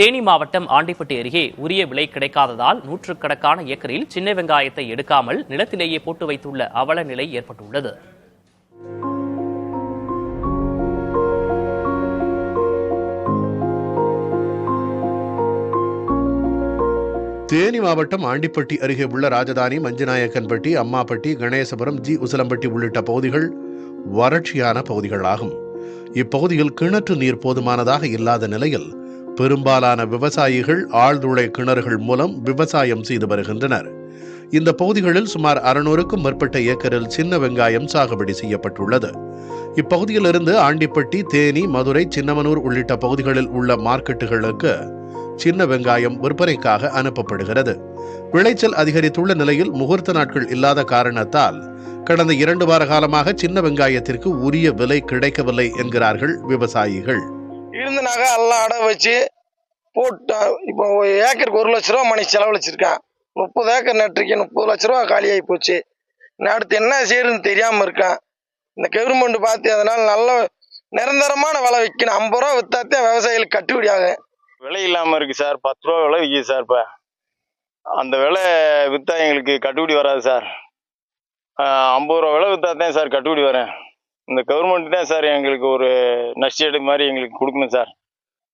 தேனி மாவட்டம் ஆண்டிப்பட்டி அருகே உரிய விலை கிடைக்காததால் நூற்றுக்கணக்கான ஏக்கரில் சின்ன வெங்காயத்தை எடுக்காமல் நிலத்திலேயே போட்டு வைத்துள்ள அவல நிலை ஏற்பட்டுள்ளது. தேனி மாவட்டம் ஆண்டிப்பட்டி அருகே உள்ள ராஜதானி, மஞ்சநாயக்கன்பட்டி, அம்மாப்பட்டி, கணேசபுரம், உசிலம்பட்டி உள்ளிட்ட பகுதிகள் வறட்சியான பகுதிகளாகும். இப்பகுதியில் கிணற்று நீர் போதுமானதாக இல்லாத நிலையில் பெரும்பாலான விவசாயிகள் ஆழ்துளை கிணறுகள் மூலம் விவசாயம் செய்து வருகின்றனர். இந்த பகுதிகளில் சுமார் 600க்கும் மேற்பட்ட ஏக்கரில் சின்ன வெங்காயம் சாகுபடி செய்யப்பட்டுள்ளது. இப்பகுதியிலிருந்து ஆண்டிப்பட்டி, தேனி, மதுரை, சின்னமனூர் உள்ளிட்ட பகுதிகளில் உள்ள மார்க்கெட்டுகளுக்கு சின்ன வெங்காயம் விற்பனைக்காக அனுப்பப்படுகிறது. விளைச்சல் அதிகரித்துள்ள நிலையில் முகூர்த்த நாட்கள் இல்லாத காரணத்தால் கடந்த 2 வார காலமாக சின்ன வெங்காயத்திற்கு உரிய விலை கிடைக்கவில்லை என்கிறார்கள் விவசாயிகள். இருந்தனாக எல்லாம் அடை வச்சு போட்டு இப்போ ஏக்கருக்கு 1 லட்ச ரூபா மணி செலவழிச்சிருக்கேன். 30 ஏக்கர் நட்டுருக்கேன், 30 லட்ச ரூபா காலியாகி போச்சு. நான் அடுத்து என்ன செய்யறதுன்னு தெரியாம இருக்கேன். இந்த கவர்மெண்ட் பார்த்து அதனால நல்ல நிரந்தரமான விலை விற்கணும். 50 ரூபா வித்தாத்தே விவசாயிகளுக்கு கட்டுப்படி ஆகும். விலை இல்லாம இருக்கு சார். 10 ரூபா விலை விற்கிது சார். இப்ப அந்த விலை வித்தா எங்களுக்கு கட்டுப்படி வராது சார். 50 ரூபா விலை வித்தாத்தான் சார் கட்டுப்படி வரேன். இந்த கவர்மெண்ட் தான் சார் எங்களுக்கு ஒரு நஷ்டஈடு மாதிரி எங்களுக்கு கொடுக்கணும் சார்.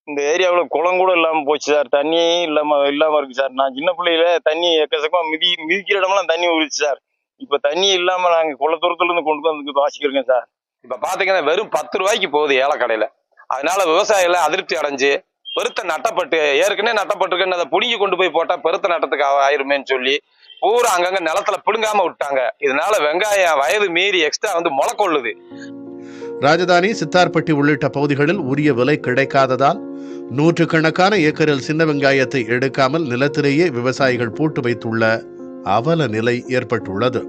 இந்த ஏரியாவில் குளம் கூட இல்லாமல் போச்சு சார். தண்ணியே இல்லாமல் இருக்கு சார். நான் சின்ன பிள்ளையில தண்ணி எக்கச்சக்கமாக மிதிக்கிற இடமெல்லாம் தண்ணி ஊறிச்சு சார். இப்போ தண்ணி இல்லாமல் நாங்கள் குளத்தூரத்துலேருந்து கொண்டு வந்து வாசிக்கிறோங்க சார். இப்போ பார்த்தீங்கன்னா வெறும் 10 ரூபாய்க்கு போகுது ஏலக்கடையில். அதனால விவசாயிகளை அதிருப்தி அடைஞ்சு பெருத்த நட்டப்பட்டு ஏற்கனவே நட்டப்பட்டுருக்குன்னு அதை புடுங்கி கொண்டு போய் போட்டால் பெருத்த நட்டத்துக்கு ஆயிருமேன்னு சொல்லி பூரா அங்கங்க நிலத்துல பிடுங்காம விட்டாங்க. இதனால வெங்காயம் வயது மீறி எக்ஸ்ட்ரா முளைக்கொள்ளுது. ராஜதானி, சித்தார்பட்டி உள்ளிட்ட பகுதிகளில் உரிய விலை கிடைக்காததால் நூற்றுக்கணக்கான ஏக்கரில் சின்ன வெங்காயத்தை எடுக்காமல் நிலத்திலேயே விவசாயிகள் போட்டு வைத்துள்ள அவல நிலை ஏற்பட்டுள்ளது.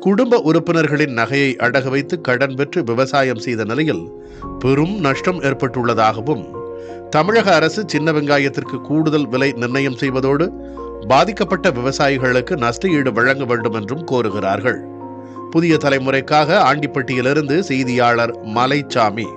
குடும்ப உறுப்பினர்களின் நகையை அடகு வைத்து கடன் பெற்று விவசாயம் செய்த நிலையில் பெரும் நஷ்டம் ஏற்பட்டுள்ளதாகவும், தமிழக அரசு சின்ன வெங்காயத்திற்கு கூடுதல் விலை நிர்ணயம் செய்வதோடு பாதிக்கப்பட்ட விவசாயிகளுக்கு நஷ்டஈடு வழங்க வேண்டும் என்றும் கோருகிறார்கள். புதிய தலைமுறைக்காக ஆண்டிப்பட்டியிலிருந்து செய்தியாளர் மலைச்சாமி.